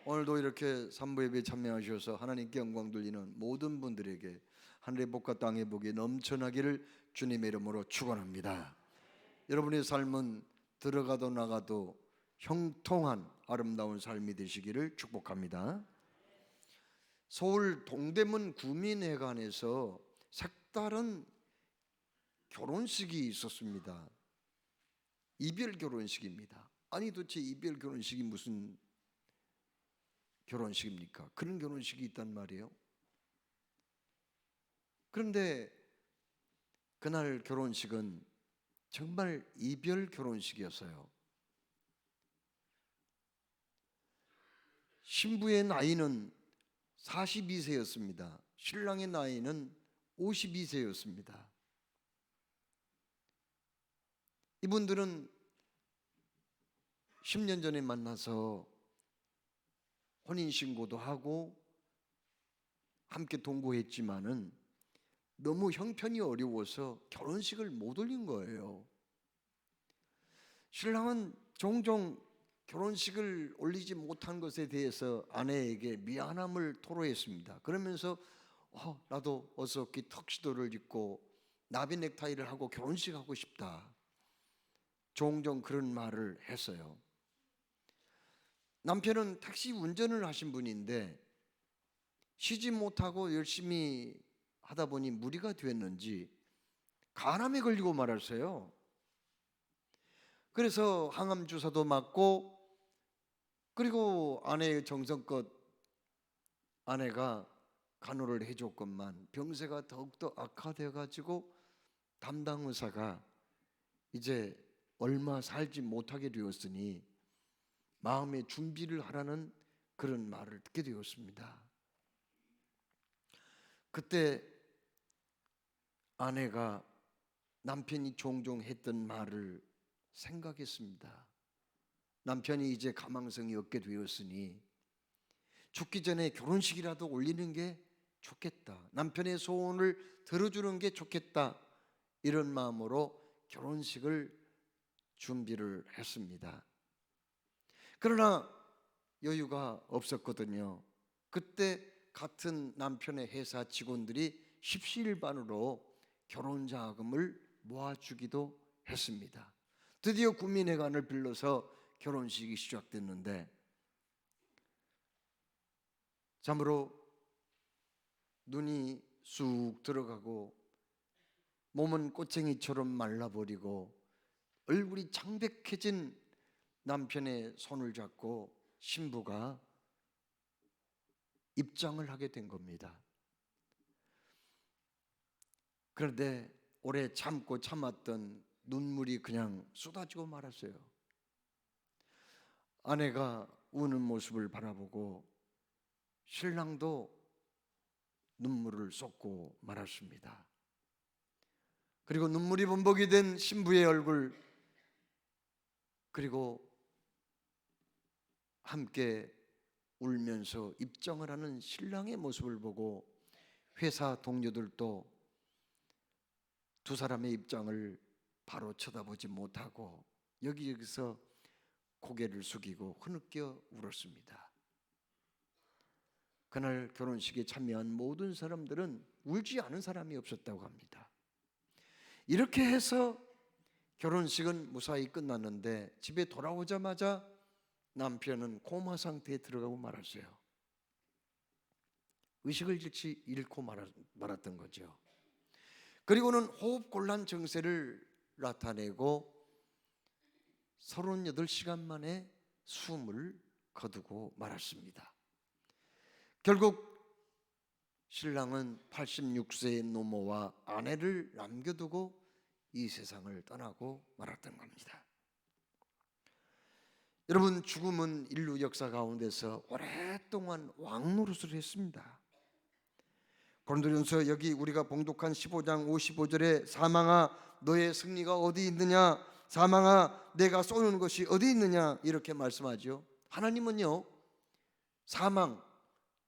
오늘도 이렇게 삼부 예배에 참여하셔서 하나님께 영광 돌리는 모든 분들에게 하늘의 복과 땅의 복이 넘쳐나기를 주님의 이름으로 축원합니다. 여러분의 삶은 들어가도 나가도 형통한 아름다운 삶이 되시기를 축복합니다. 서울 동대문 구민회관에서 색다른 결혼식이 있었습니다. 이별 결혼식입니다. 아니 도대체 이별 결혼식이 무슨 결혼식입니까? 그런 결혼식이 있단 말이에요. 그런데 그날 결혼식은 정말 이별 결혼식이었어요. 신부의 나이는 42세였습니다. 신랑의 나이는 52세였습니다. 이분들은 10년 전에 만나서 혼인신고도 하고 함께 동거했지만은 너무 형편이 어려워서 결혼식을 못 올린 거예요. 신랑은 종종 결혼식을 올리지 못한 것에 대해서 아내에게 미안함을 토로했습니다. 그러면서 나도 어서 턱시도를 입고 나비 넥타이를 하고 결혼식 하고 싶다. 종종 그런 말을 했어요. 남편은 택시 운전을 하신 분인데 쉬지 못하고 열심히 하다 보니 무리가 됐는지 간암에 걸리고 말았어요. 그래서 항암 주사도 맞고, 그리고 아내의 정성껏 아내가 간호를 해줬건만 병세가 더욱더 악화되어 가지고 담당 의사가 이제 얼마 살지 못하게 되었으니 마음의 준비를 하라는 그런 말을 듣게 되었습니다. 그때 아내가 남편이 종종 했던 말을 생각했습니다. 남편이 이제 가망성이 없게 되었으니 죽기 전에 결혼식이라도 올리는 게 좋겠다. 남편의 소원을 들어주는 게 좋겠다. 이런 마음으로 결혼식을 준비를 했습니다. 그러나 여유가 없었거든요. 그때 같은 남편의 회사 직원들이 십시일반으로 결혼 자금을 모아주기도 했습니다. 드디어 구민회관을 빌려서 결혼식이 시작됐는데 참으로 눈이 쑥 들어가고 몸은 꼬챙이처럼 말라버리고 얼굴이 창백해진 남편의 손을 잡고 신부가 입장을 하게 된 겁니다. 그런데 오래 참고 참았던 눈물이 그냥 쏟아지고 말았어요. 아내가 우는 모습을 바라보고 신랑도 눈물을 쏟고 말았습니다. 그리고 눈물이 범벅이 된 신부의 얼굴, 그리고 함께 울면서 입장을 하는 신랑의 모습을 보고 회사 동료들도 두 사람의 입장을 바로 쳐다보지 못하고 여기저기서 고개를 숙이고 흐느껴 울었습니다. 그날 결혼식에 참여한 모든 사람들은 울지 않은 사람이 없었다고 합니다. 이렇게 해서 결혼식은 무사히 끝났는데 집에 돌아오자마자 남편은 코마 상태에 들어가고 말았어요. 의식을 잃고 말았던 거죠. 그리고는 호흡곤란 증세를 나타내고 38시간 만에 숨을 거두고 말았습니다. 결국 신랑은 86세의 노모와 아내를 남겨두고 이 세상을 떠나고 말았던 겁니다. 여러분, 죽음은 인류 역사 가운데서 오랫동안 왕노릇을 했습니다. 고린도전서 여기 우리가 봉독한 15장 55절에 사망아 너의 승리가 어디 있느냐, 사망아 내가 쏘는 것이 어디 있느냐 이렇게 말씀하죠. 하나님은요, 사망,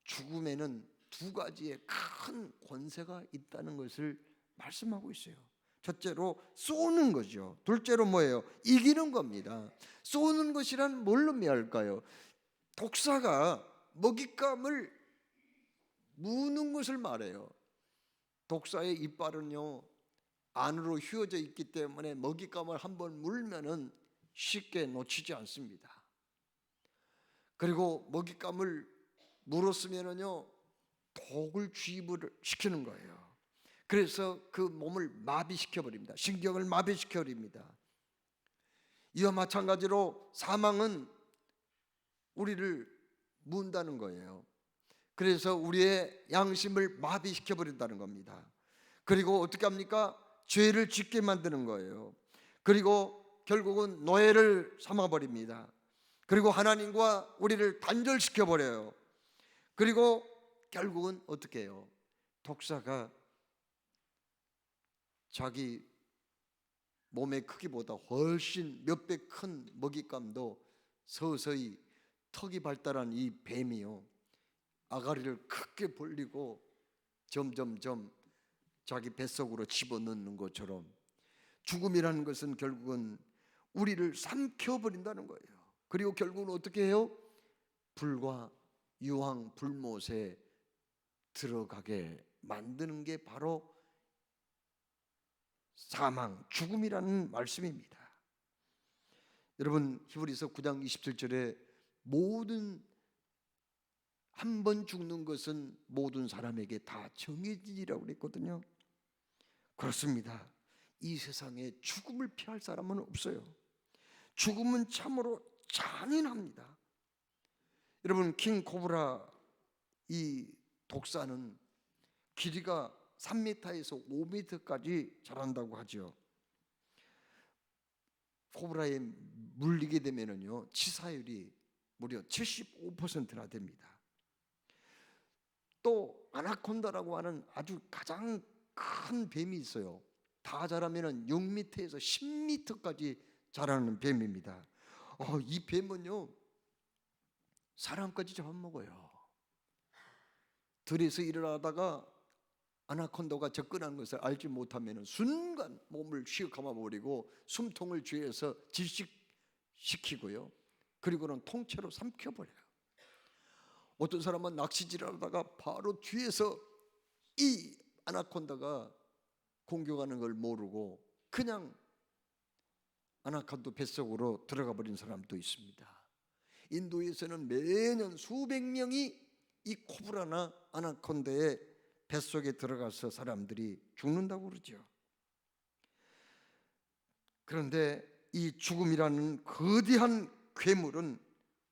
죽음에는 두 가지의 큰 권세가 있다는 것을 말씀하고 있어요. 첫째로 쏘는 거죠. 둘째로 뭐예요? 이기는 겁니다. 쏘는 것이란 뭘 의미할까요? 독사가 먹잇감을 무는 것을 말해요. 독사의 이빨은요 안으로 휘어져 있기 때문에 먹잇감을 한번 물면은 쉽게 놓치지 않습니다. 그리고 먹잇감을 물었으면은요 독을 주입을 시키는 거예요. 그래서 그 몸을 마비시켜 버립니다. 신경을 마비시켜 버립니다. 이와 마찬가지로 사망은 우리를 문다는 거예요. 그래서 우리의 양심을 마비시켜 버린다는 겁니다. 그리고 어떻게 합니까? 죄를 짓게 만드는 거예요. 그리고 결국은 노예를 삼아 버립니다. 그리고 하나님과 우리를 단절시켜 버려요. 그리고 결국은 어떻게 해요? 독사가 자기 몸의 크기보다 훨씬 몇 배 큰 먹잇감도 서서히 턱이 발달한 이 뱀이요 아가리를 크게 벌리고 점점점 자기 뱃속으로 집어넣는 것처럼 죽음이라는 것은 결국은 우리를 삼켜버린다는 거예요. 그리고 결국은 어떻게 해요? 불과 유황 불못에 들어가게 만드는 게 바로 사망, 죽음이라는 말씀입니다. 여러분 히브리서 9장 27절에 모든 한 번 죽는 것은 모든 사람에게 다 정해지리라고 그랬거든요. 그렇습니다. 이 세상에 죽음을 피할 사람은 없어요. 죽음은 참으로 잔인합니다. 여러분 킹코브라 이 독사는 길이가 3m에서 5m까지 자란다고 하죠. 코브라에 물리게 되면은요 치사율이 무려 75%나 됩니다. 또 아나콘다라고 하는 아주 가장 큰 뱀이 있어요. 다 자라면은 6m에서 10m까지 자라는 뱀입니다. 이 뱀은요 사람까지 잡아먹어요. 들에서 일어나다가 아나콘다가 접근한 것을 알지 못하면 순간 몸을 휘어 감아버리고 숨통을 쥐어서 질식시키고요. 그리고는 통째로 삼켜버려요. 어떤 사람은 낚시질을 하다가 바로 뒤에서 이 아나콘다가 공격하는 걸 모르고 그냥 아나콘다 뱃속으로 들어가 버린 사람도 있습니다. 인도에서는 매년 수백 명이 이 코브라나 아나콘다의 뱃속에 들어가서 사람들이 죽는다고 그러죠. 그런데 이 죽음이라는 거대한 괴물은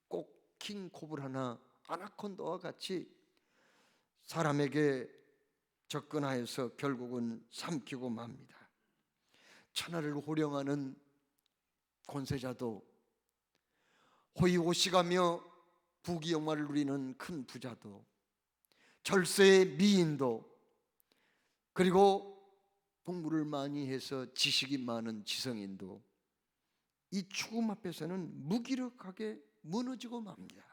꼭 킹코브라나 아나콘다와 같이 사람에게 접근하여서 결국은 삼키고 맙니다. 천하를 호령하는 권세자도 호의호식하며 부귀영화를 누리는 큰 부자도 절세의 미인도 그리고 공부를 많이 해서 지식이 많은 지성인도 이 죽음 앞에서는 무기력하게 무너지고 맙니다.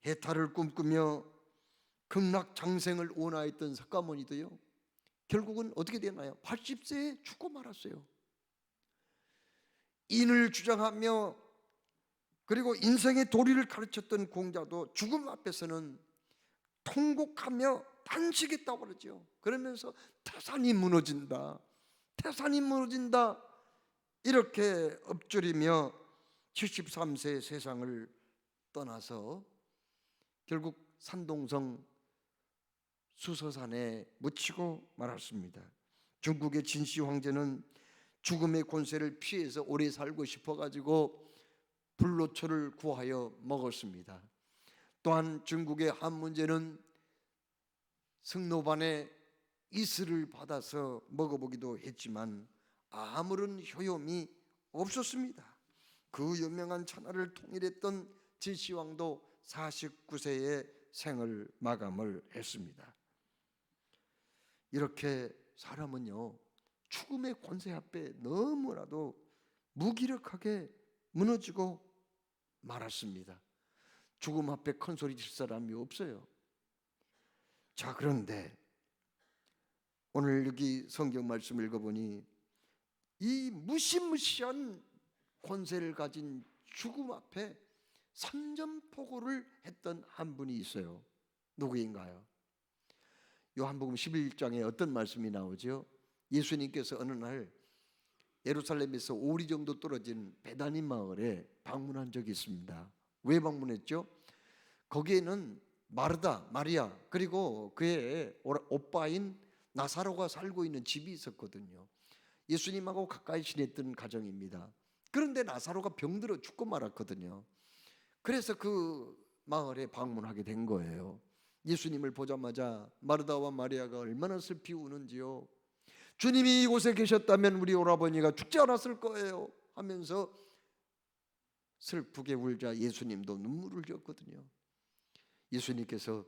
해탈을 꿈꾸며 극락장생을 원하였던 석가모니도요 결국은 어떻게 되나요? 80세에 죽고 말았어요. 인을 주장하며 그리고 인생의 도리를 가르쳤던 공자도 죽음 앞에서는 통곡하며 단식했다고 그러죠. 그러면서 태산이 무너진다, 태산이 무너진다 이렇게 엎주리며 73세 세상을 떠나서 결국 산동성 수서산에 묻히고 말았습니다. 중국의 진시 황제는 죽음의 권세를 피해서 오래 살고 싶어가지고 불로초를 구하여 먹었습니다. 또한 중국의 한 문제는 승로반의 이슬을 받아서 먹어보기도 했지만 아무런 효용이 없었습니다. 그 유명한 천하를 통일했던 진시황도 49세에 생을 마감을 했습니다. 이렇게 사람은요 죽음의 권세 앞에 너무나도 무기력하게 무너지고 말았습니다. 죽음 앞에 큰 소리 칠 사람이 없어요. 자, 그런데 오늘 여기 성경 말씀 읽어보니 이 무시무시한 권세를 가진 죽음 앞에 선전포고를 했던 한 분이 있어요. 누구인가요? 요한복음 11장에 어떤 말씀이 나오죠? 예수님께서 어느 날 예루살렘에서 오리 정도 떨어진 베다니 마을에 방문한 적이 있습니다. 왜 방문했죠? 거기에는 마르다, 마리아, 그리고 그의 오빠인 나사로가 살고 있는 집이 있었거든요. 예수님하고 가까이 지냈던 가정입니다. 그런데 나사로가 병들어 죽고 말았거든요. 그래서 그 마을에 방문하게 된 거예요. 예수님을 보자마자 마르다와 마리아가 얼마나 슬피 우는지요. 주님이 이곳에 계셨다면 우리 오라버니가 죽지 않았을 거예요 하면서 슬프게 울자 예수님도 눈물을 흘렸거든요. 예수님께서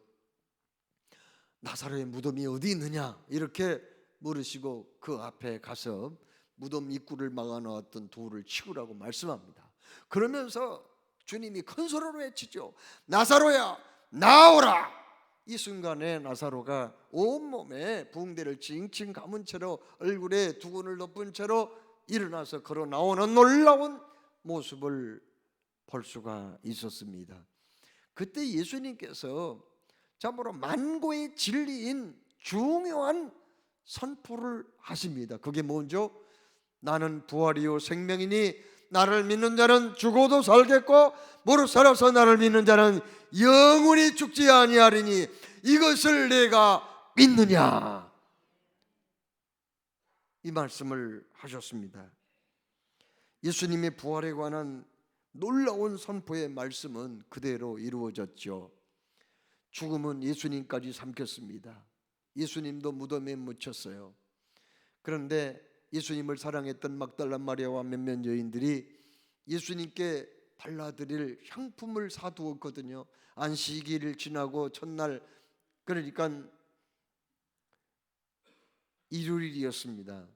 나사로의 무덤이 어디 있느냐 이렇게 물으시고 그 앞에 가서 무덤 입구를 막아놓았던 돌을 치우라고 말씀합니다. 그러면서 주님이 큰 소리로 외치죠. 나사로야 나오라. 이 순간에 나사로가 온몸에 붕대를 칭칭 감은 채로 얼굴에 두건을 덮은 채로 일어나서 걸어 나오는 놀라운 모습을 볼 수가 있었습니다. 그때 예수님께서 참으로 만고의 진리인 중요한 선포를 하십니다. 그게 뭐죠? 나는 부활이요 생명이니 나를 믿는 자는 죽어도 살겠고 무릇 살아서 나를 믿는 자는 영원히 죽지 아니하리니 이것을 내가 믿느냐? 이 말씀을 하셨습니다. 예수님의 부활에 관한 놀라운 선포의 말씀은 그대로 이루어졌죠. 죽음은 예수님까지 삼켰습니다. 예수님도 무덤에 묻혔어요. 그런데 예수님을 사랑했던 막달라 마리아와 몇몇 여인들이 예수님께 발라드릴 향품을 사두었거든요. 안식일을 지나고 첫날, 그러니까 일요일이었습니다.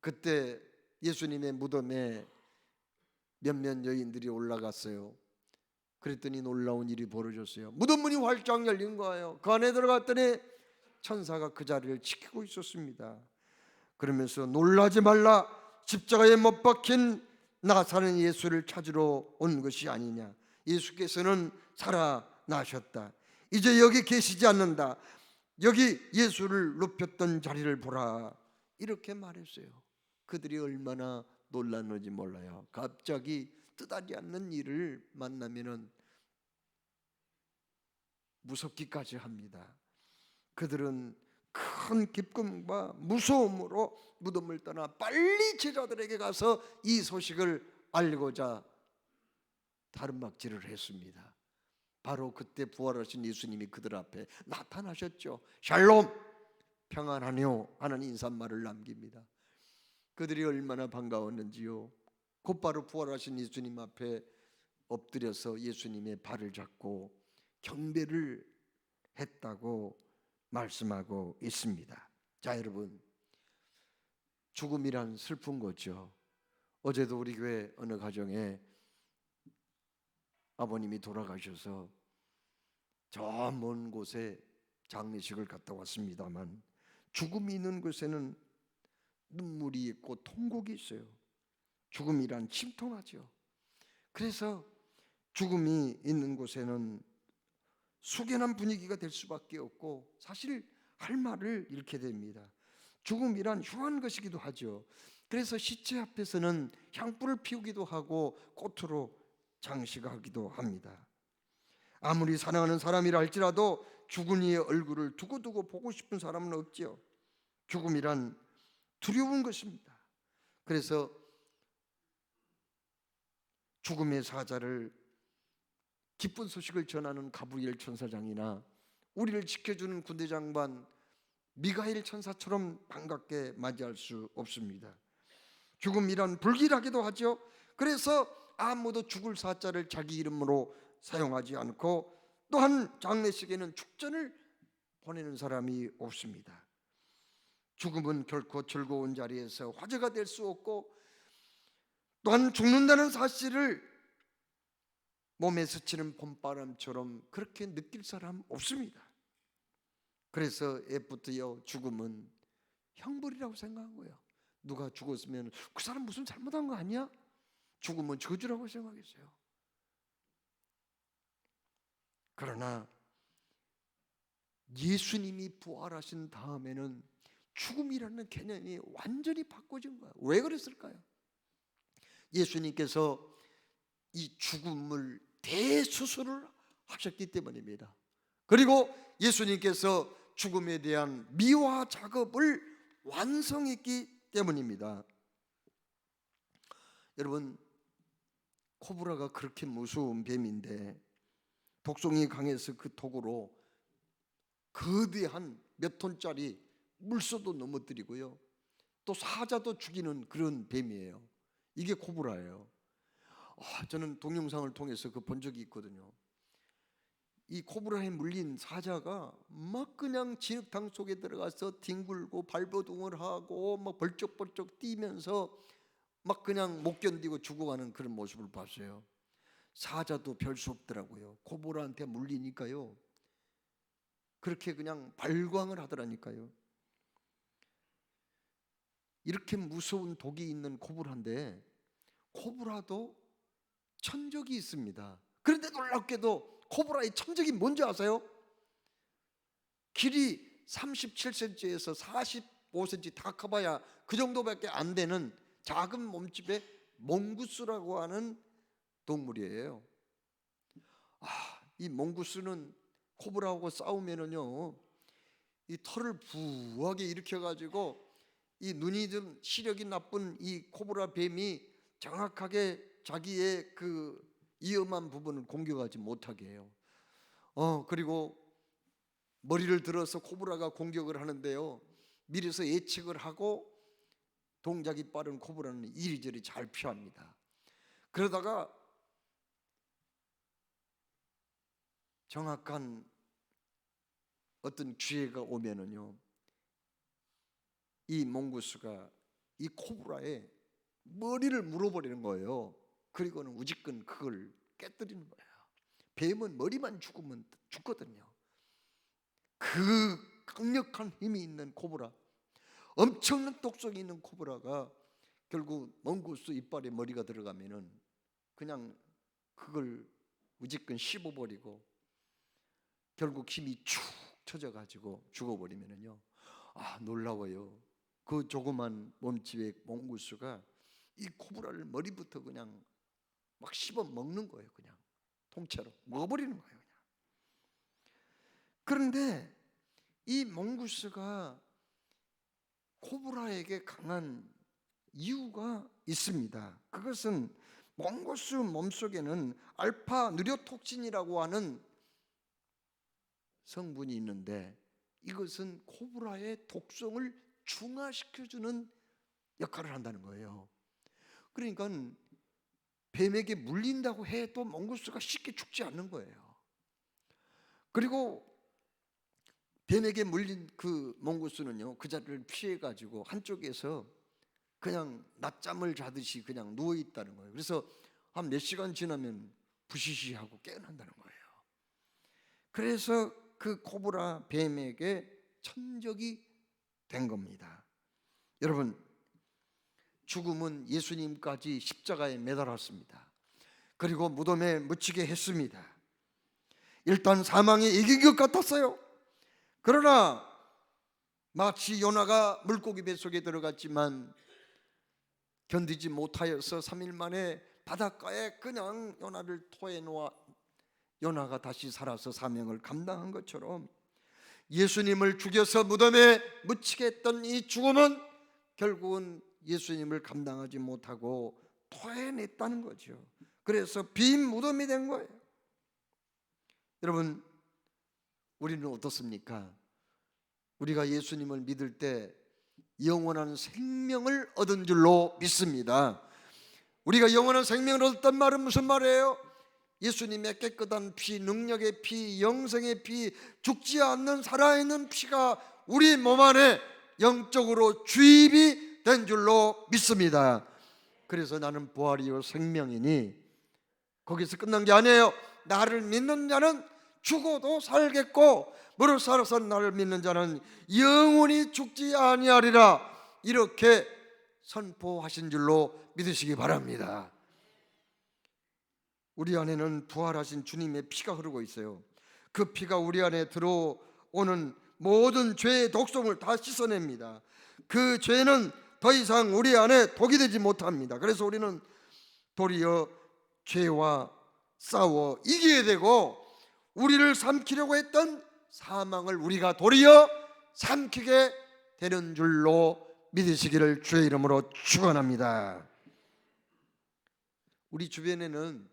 그때 예수님의 무덤에 몇몇 여인들이 올라갔어요. 그랬더니 놀라운 일이 벌어졌어요. 무덤 문이 활짝 열린 거예요. 그 안에 들어갔더니 천사가 그 자리를 지키고 있었습니다. 그러면서 놀라지 말라, 십자가에 못 박힌 나사는 예수를 찾으러 온 것이 아니냐. 예수께서는 살아나셨다. 이제 여기 계시지 않는다. 여기 예수를 눕혔던 자리를 보라. 이렇게 말했어요. 그들이 얼마나 놀랐는지 몰라요. 갑자기 뜻하지 않는 일을 만나면은 무섭기까지 합니다. 그들은 큰 기쁨과 무서움으로 무덤을 떠나 빨리 제자들에게 가서 이 소식을 알고자 다름막질을 했습니다. 바로 그때 부활하신 예수님이 그들 앞에 나타나셨죠. 샬롬, 평안하뇨 하는 인사말을 남깁니다. 그들이 얼마나 반가웠는지요. 곧바로 부활하신 예수님 앞에 엎드려서 예수님의 발을 잡고 경배를 했다고 말씀하고 있습니다. 자, 여러분, 죽음이란 슬픈 거죠. 어제도 우리 교회 어느 가정에 아버님이 돌아가셔서 저 먼 곳에 장례식을 갔다 왔습니다만 죽음이 있는 곳에는 눈물이 있고 통곡이 있어요. 죽음이란 침통하죠. 그래서 죽음이 있는 곳에는 숙연한 분위기가 될 수밖에 없고 사실 할 말을 잃게 됩니다. 죽음이란 흉한 것이기도 하죠. 그래서 시체 앞에서는 향불을 피우기도 하고 꽃으로 장식하기도 합니다. 아무리 사랑하는 사람이라 할지라도 죽은 이의 얼굴을 두고두고 보고 싶은 사람은 없지요. 죽음이란 두려운 것입니다. 그래서 죽음의 사자를 기쁜 소식을 전하는 가브리엘 천사장이나 우리를 지켜주는 군대 장관 미가엘 천사처럼 반갑게 맞이할 수 없습니다. 죽음이란 불길하기도 하죠. 그래서 아무도 죽을 사자를 자기 이름으로 사용하지 않고 또한 장례식에는 축전을 보내는 사람이 없습니다. 죽음은 결코 즐거운 자리에서 화제가 될 수 없고 또한 죽는다는 사실을 몸에 스치는 봄바람처럼 그렇게 느낄 사람 없습니다. 그래서 옛부터요 죽음은 형벌이라고 생각한 거예요. 누가 죽었으면 그 사람 무슨 잘못한 거 아니야? 죽음은 저주라고 생각했어요. 그러나 예수님이 부활하신 다음에는 죽음이라는 개념이 완전히 바꿔진 거예요. 왜 그랬을까요? 예수님께서 이 죽음을 대수술을 하셨기 때문입니다. 그리고 예수님께서 죽음에 대한 미화 작업을 완성했기 때문입니다. 여러분, 코브라가 그렇게 무서운 뱀인데 독성이 강해서 그 독으로 거대한 몇 톤짜리 물소도 넘어뜨리고요, 또 사자도 죽이는 그런 뱀이에요. 이게 코브라예요. 저는 동영상을 통해서 그 본 적이 있거든요. 이 코브라에 물린 사자가 막 그냥 진흙탕 속에 들어가서 뒹굴고 발버둥을 하고 막 벌쩍벌쩍 뛰면서 막 그냥 못 견디고 죽어가는 그런 모습을 봤어요. 사자도 별 수 없더라고요. 코브라한테 물리니까요, 그렇게 그냥 발광을 하더라니까요. 이렇게 무서운 독이 있는 코브라인데 코브라도 천적이 있습니다. 그런데 놀랍게도 코브라의 천적이 뭔지 아세요? 길이 37cm에서 45cm, 다 커봐야 그 정도밖에 안 되는 작은 몸집의 몽구스라고 하는 동물이에요. 이 몽구스는 코브라하고 싸우면은요, 이 털을 부하게 일으켜가지고 이 눈이 좀 시력이 나쁜 이 코브라 뱀이 정확하게 자기의 그 위험한 부분을 공격하지 못하게 해요. 그리고 머리를 들어서 코브라가 공격을 하는데요, 미리서 예측을 하고 동작이 빠른 코브라는 이리저리 잘 피합니다. 그러다가 정확한 어떤 기회가 오면은요, 이 몽구스가 이 코브라의 머리를 물어버리는 거예요. 그리고는 우지끈 그걸 깨뜨리는 거예요. 뱀은 머리만 죽으면 죽거든요. 그 강력한 힘이 있는 코브라, 엄청난 독성이 있는 코브라가 결국 몽구스 이빨에 머리가 들어가면은 그냥 그걸 우지끈 씹어버리고 결국 힘이 축 처져가지고 죽어버리면은요, 놀라워요. 그 조그만 몸집의 몽구스가 이 코브라를 머리부터 그냥 막 씹어 먹는 거예요. 그냥 통째로 먹어버리는 거예요. 그냥. 그런데 이 몽구스가 코브라에게 강한 이유가 있습니다. 그것은 몽구스 몸속에는 알파 누리오톡신이라고 하는 성분이 있는데 이것은 코브라의 독성을 중화시켜주는 역할을 한다는 거예요. 그러니까 뱀에게 물린다고 해도 몽구스가 쉽게 죽지 않는 거예요. 그리고 뱀에게 물린 그 몽구스는요, 그 자리를 피해가지고 한쪽에서 그냥 낮잠을 자듯이 그냥 누워있다는 거예요. 그래서 한 몇 시간 지나면 부시시하고 깨어난다는 거예요. 그래서 그 코브라 뱀에게 천적이 된 겁니다. 여러분, 죽음은 예수님까지 십자가에 매달았습니다. 그리고 무덤에 묻히게 했습니다. 일단 사망에 이긴 것 같았어요. 그러나 마치 요나가 물고기 뱃속에 들어갔지만 견디지 못하여서 3일 만에 바닷가에 그냥 요나를 토해놓아 요나가 다시 살아서 사명을 감당한 것처럼 예수님을 죽여서 무덤에 묻히게 했던 이 죽음은 결국은 예수님을 감당하지 못하고 토해냈다는 거죠. 그래서 빈 무덤이 된 거예요. 여러분, 우리는 어떻습니까? 우리가 예수님을 믿을 때 영원한 생명을 얻은 줄로 믿습니다. 우리가 영원한 생명을 얻었단 말은 무슨 말이에요? 예수님의 깨끗한 피, 능력의 피, 영생의 피, 죽지 않는 살아있는 피가 우리 몸 안에 영적으로 주입이 된 줄로 믿습니다. 그래서 나는 부활이요 생명이니 거기서 끝난 게 아니에요. 나를 믿는 자는 죽어도 살겠고 무릇 살아서 나를 믿는 자는 영원히 죽지 아니하리라, 이렇게 선포하신 줄로 믿으시기 바랍니다. 우리 안에는 부활하신 주님의 피가 흐르고 있어요. 그 피가 우리 안에 들어오는 모든 죄의 독성을 다 씻어냅니다. 그 죄는 더 이상 우리 안에 독이 되지 못합니다. 그래서 우리는 도리어 죄와 싸워 이기게 되고, 우리를 삼키려고 했던 사망을 우리가 도리어 삼키게 되는 줄로 믿으시기를 주의 이름으로 축원합니다. 우리 주변에는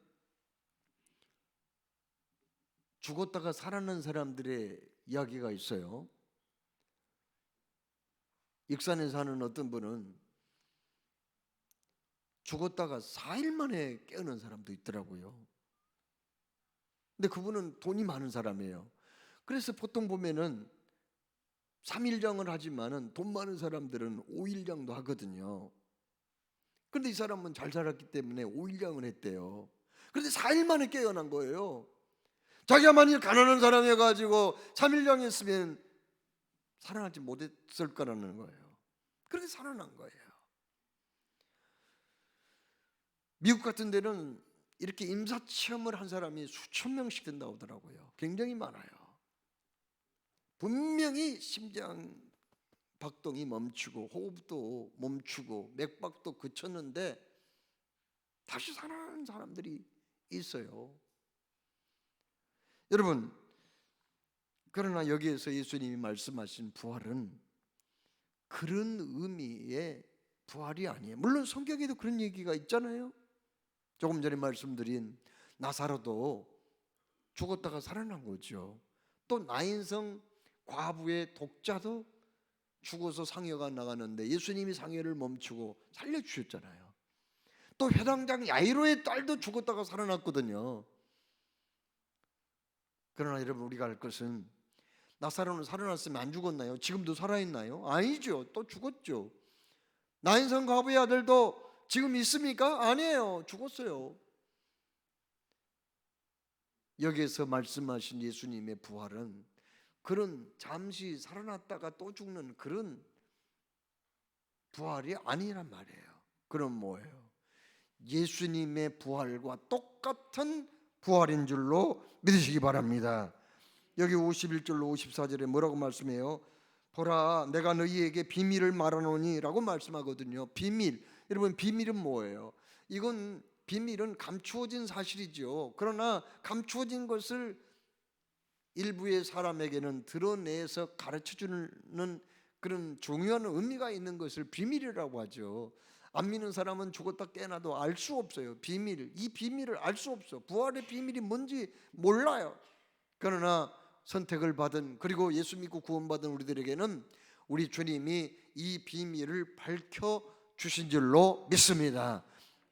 죽었다가 살아난 사람들의 이야기가 있어요. 익산에 사는 어떤 분은 죽었다가 4일 만에 깨어난 사람도 있더라고요. 근데 그분은 돈이 많은 사람이에요. 그래서 보통 보면은 3일장을 하지만은 돈 많은 사람들은 5일장도 하거든요. 그런데 이 사람은 잘 살았기 때문에 5일장을 했대요. 그런데 4일 만에 깨어난 거예요. 자기가 만일 가난한 사람이어가지고 3일장 했으면 살아나지 못했을 거라는 거예요. 그런데 살아난 거예요. 미국 같은 데는 이렇게 임사체험을 한 사람이 수천 명씩 된다고 하더라고요. 굉장히 많아요. 분명히 심장 박동이 멈추고 호흡도 멈추고 맥박도 그쳤는데 다시 살아나는 사람들이 있어요. 여러분, 그러나 여기에서 예수님이 말씀하신 부활은 그런 의미의 부활이 아니에요. 물론 성경에도 그런 얘기가 있잖아요. 조금 전에 말씀드린 나사로도 죽었다가 살아난 거죠. 또 나인성 과부의 독자도 죽어서 상여가 나가는데 예수님이 상여를 멈추고 살려주셨잖아요. 또 회당장 야이로의 딸도 죽었다가 살아났거든요. 그러나 여러분, 우리가 알 것은 나사로는 살아났으면 안 죽었나요? 지금도 살아있나요? 아니죠. 또 죽었죠. 나인성 과부의 아들도 지금 있습니까? 아니에요. 죽었어요. 여기에서 말씀하신 예수님의 부활은 그런 잠시 살아났다가 또 죽는 그런 부활이 아니란 말이에요. 그럼 뭐예요? 예수님의 부활과 똑같은 부활인 줄로 믿으시기 바랍니다. 여기 51절로 54절에 뭐라고 말씀해요? 보라, 내가 너희에게 비밀을 말하노니 라고 말씀하거든요. 비밀, 여러분, 비밀은 뭐예요? 이건 비밀은 감추어진 사실이죠. 그러나 감추어진 것을 일부의 사람에게는 드러내서 가르쳐주는 그런 중요한 의미가 있는 것을 비밀이라고 하죠. 안 믿는 사람은 죽었다 깨어나도 알 수 없어요. 비밀, 이 비밀을 알 수 없어. 부활의 비밀이 뭔지 몰라요. 그러나 선택을 받은, 그리고 예수 믿고 구원받은 우리들에게는 우리 주님이 이 비밀을 밝혀주신 줄로 믿습니다.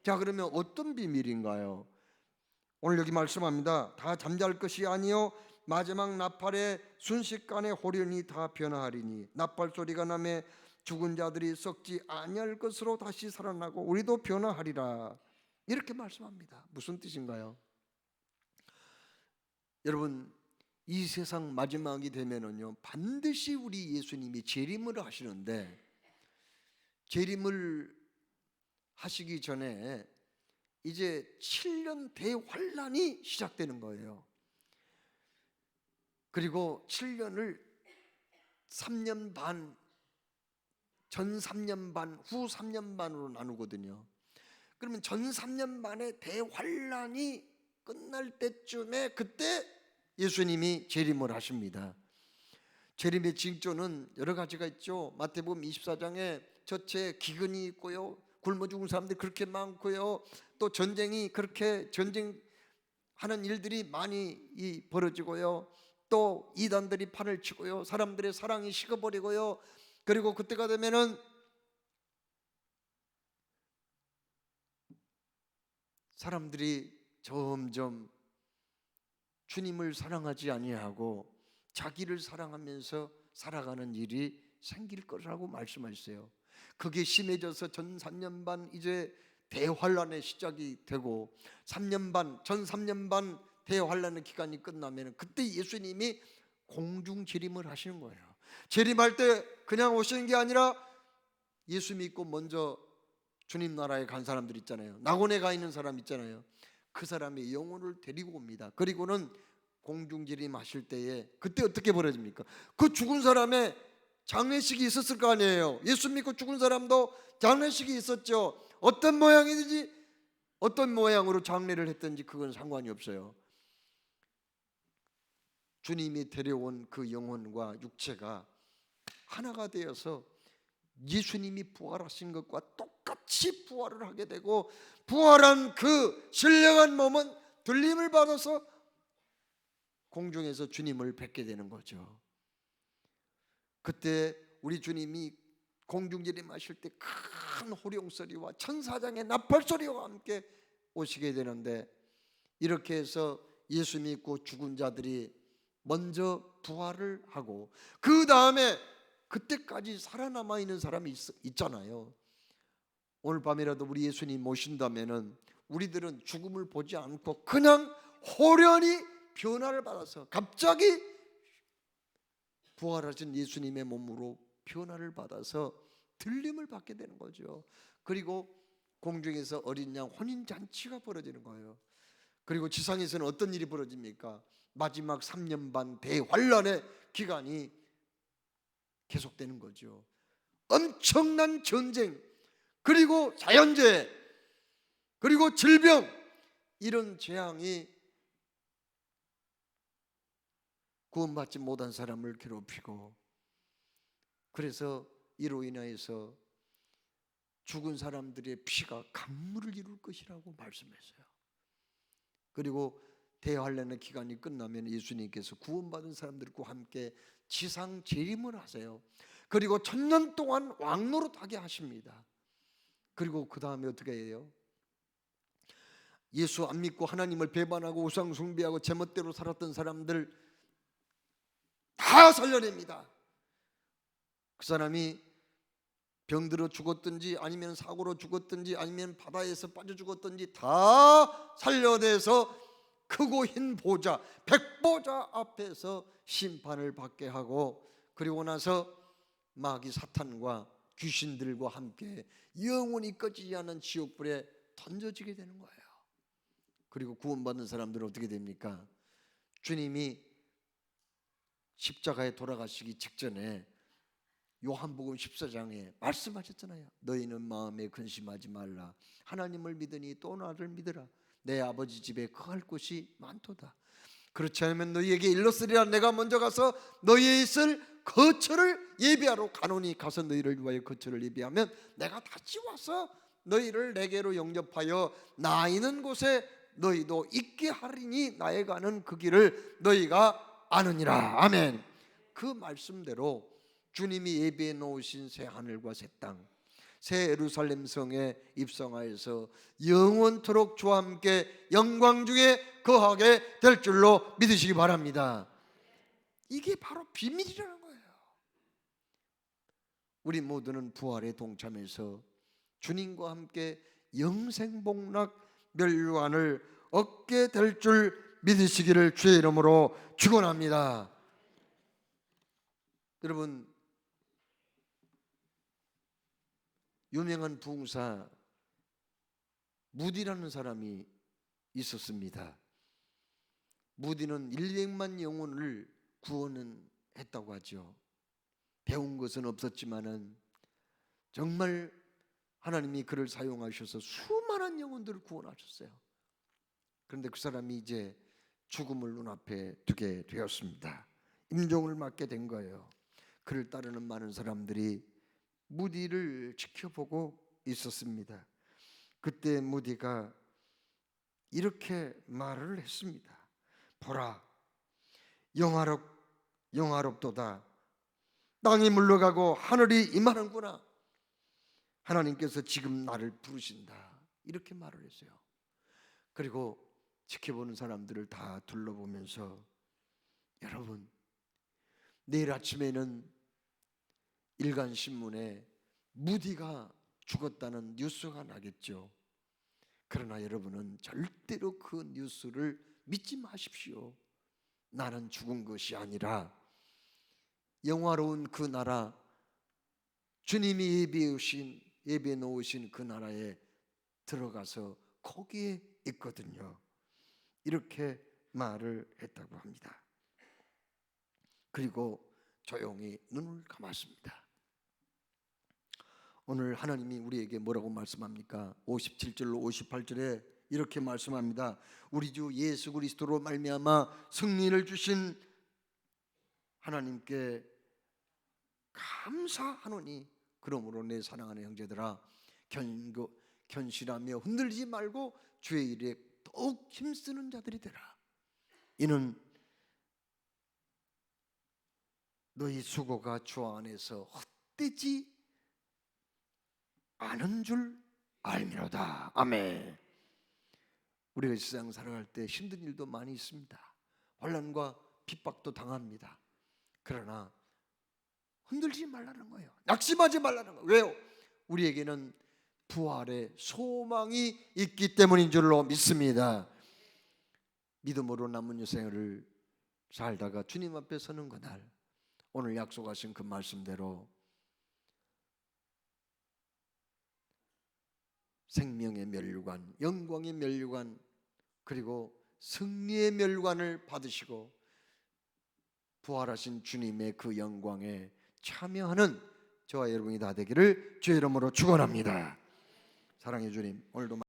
자, 그러면 어떤 비밀인가요? 오늘 여기 말씀합니다. 다 잠잘 것이 아니요 마지막 나팔의 순식간에 호련히 다 변화하리니 나팔 소리가 나매 죽은 자들이 썩지 아니할 것으로 다시 살아나고 우리도 변화하리라. 이렇게 말씀합니다. 무슨 뜻인가요? 여러분, 이 세상 마지막이 되면은요 반드시 우리 예수님이 재림을 하시는데, 재림을 하시기 전에 이제 7년 대환란이 시작되는 거예요. 그리고 7년을 3년 반, 전 3년 반, 후 3년 반으로 나누거든요. 그러면 전 3년 반의 대환란이 끝날 때쯤에 그때 예수님이 재림을 하십니다. 재림의 징조는 여러 가지가 있죠. 마태복음 24장에 저체 기근이 있고요, 굶어 죽은 사람들이 그렇게 많고요, 또 전쟁이 그렇게 전쟁하는 일들이 많이 벌어지고요, 또 이단들이 판을 치고요, 사람들의 사랑이 식어버리고요, 그리고 그때가 되면은 사람들이 점점 주님을 사랑하지 아니하고 자기를 사랑하면서 살아가는 일이 생길 거라고 말씀하셨어요. 그게 심해져서 전 3년 반 이제 대환란의 시작이 되고, 3년 반, 전 3년 반 대환란의 기간이 끝나면 그때 예수님이 공중 재림을 하시는 거예요. 재림할 때 그냥 오시는 게 아니라 예수 믿고 먼저 주님 나라에 간 사람들 있잖아요. 낙원에 가 있는 사람 있잖아요. 그 사람의 영혼을 데리고 옵니다. 그리고는 공중재림하실 때에 그때 어떻게 벌어집니까? 그 죽은 사람의 장례식이 있었을 거 아니에요. 예수 믿고 죽은 사람도 장례식이 있었죠. 어떤 모양이든지 어떤 모양으로 장례를 했든지 그건 상관이 없어요. 주님이 데려온 그 영혼과 육체가 하나가 되어서 예수님이 부활하신 것과 똑같이 부활을 하게 되고, 부활한 그 신령한 몸은 들림을 받아서 공중에서 주님을 뵙게 되는 거죠. 그때 우리 주님이 공중재림하실 때 큰 호령소리와 천사장의 나팔소리와 함께 오시게 되는데, 이렇게 해서 예수 믿고 죽은 자들이 먼저 부활을 하고 그 다음에 그때까지 살아남아 있는 사람이 있잖아요. 오늘 밤이라도 우리 예수님 모신다면은 우리들은 죽음을 보지 않고 그냥 호련히 변화를 받아서 갑자기 부활하신 예수님의 몸으로 변화를 받아서 들림을 받게 되는 거죠. 그리고 공중에서 어린 양 혼인잔치가 벌어지는 거예요. 그리고 지상에서는 어떤 일이 벌어집니까? 마지막 3년 반 대환란의 기간이 계속되는 거죠. 엄청난 전쟁, 그리고 자연재해, 그리고 질병, 이런 재앙이 구원받지 못한 사람을 괴롭히고, 그래서 이로 인하여서 죽은 사람들의 피가 강물을 이룰 것이라고 말씀했어요. 그리고 대환란의 기간이 끝나면 예수님께서 구원받은 사람들과 함께 지상 재림을 하세요. 그리고 1000년 동안 왕노릇하게 하십니다. 그리고 그 다음에 어떻게 해요? 예수 안 믿고 하나님을 배반하고 우상 숭배하고 제멋대로 살았던 사람들 다 살려냅니다. 그 사람이 병들어 죽었든지 아니면 사고로 죽었든지 아니면 바다에서 빠져 죽었든지 다 살려내서 크고 흰 보좌, 백보좌 앞에서 심판을 받게 하고, 그리고 나서 마귀 사탄과 귀신들과 함께 영원히 꺼지지 않은 지옥불에 던져지게 되는 거예요. 그리고 구원받는 사람들은 어떻게 됩니까? 주님이 십자가에 돌아가시기 직전에 요한복음 14장에 말씀하셨잖아요. 너희는 마음에 근심하지 말라. 하나님을 믿으니 또 나를 믿으라. 내 아버지 집에 거할 곳이 많도다. 그렇지 않으면 너희에게 일렀으리라. 내가 먼저 가서 너희의 있을 거처를 예비하러 가노니, 가서 너희를 위하여 거처를 예비하면 내가 다시 와서 너희를 내게로 영접하여 나 있는 곳에 너희도 있게 하리니 나에 가는 그 길을 너희가 아느니라. 아멘. 그 말씀대로 주님이 예비해 놓으신 새 하늘과 새 땅, 새 예루살렘 성에 입성하여서 영원토록 주와 함께 영광 중에 거하게 될 줄로 믿으시기 바랍니다. 이게 바로 비밀이라는 거예요. 우리 모두는 부활에 동참해서 주님과 함께 영생복락 멸류관을 얻게 될 줄 믿으시기를 주의 이름으로 축원합니다. 여러분, 유명한 부흥사 무디라는 사람이 있었습니다. 무디는 100만 영혼을 구원은 했다고 하죠. 배운 것은 없었지만은 정말 하나님이 그를 사용하셔서 수많은 영혼들을 구원하셨어요. 그런데 그 사람이 이제 죽음을 눈앞에 두게 되었습니다. 임종을 맞게 된 거예요. 그를 따르는 많은 사람들이 무디를 지켜보고 있었습니다. 그때 무디가 이렇게 말을 했습니다. 보라, 영화롭도다. 땅이 물러가고 하늘이 임하는구나. 하나님께서 지금 나를 부르신다. 이렇게 말을 했어요. 그리고 지켜보는 사람들을 다 둘러보면서, 여러분, 내일 아침에는 일간신문에 무디가 죽었다는 뉴스가 나겠죠. 그러나 여러분은 절대로 그 뉴스를 믿지 마십시오. 나는 죽은 것이 아니라 영화로운 그 나라, 주님이 예비해 놓으신 그 나라에 들어가서 거기에 있거든요. 이렇게 말을 했다고 합니다. 그리고 조용히 눈을 감았습니다. 오늘 하나님이 우리에게 뭐라고 말씀합니까? 57절로 58절에 이렇게 말씀합니다. 우리 주 예수 그리스도로 말미암아 승리를 주신 하나님께 감사하노니 그러므로 내 사랑하는 형제들아 견실하며 흔들리지 말고 주의 일에 더욱 힘쓰는 자들이 되라. 이는 너희 수고가 주 안에서 헛되지 않은 줄 알미로다. 아멘. 우리가 세상 살아갈 때 힘든 일도 많이 있습니다. 환난과 핍박도 당합니다. 그러나 흔들지 말라는 거예요. 낙심하지 말라는 거예요. 왜요? 우리에게는 부활의 소망이 있기 때문인 줄로 믿습니다. 믿음으로 남은 여생을 살다가 주님 앞에 서는 그날, 오늘 약속하신 그 말씀대로 생명의 면류관, 영광의 면류관, 그리고 승리의 면류관을 받으시고 부활하신 주님의 그 영광에 참여하는 저와 여러분이 다 되기를 주의 이름으로 축원합니다. 사랑해 주님, 오늘도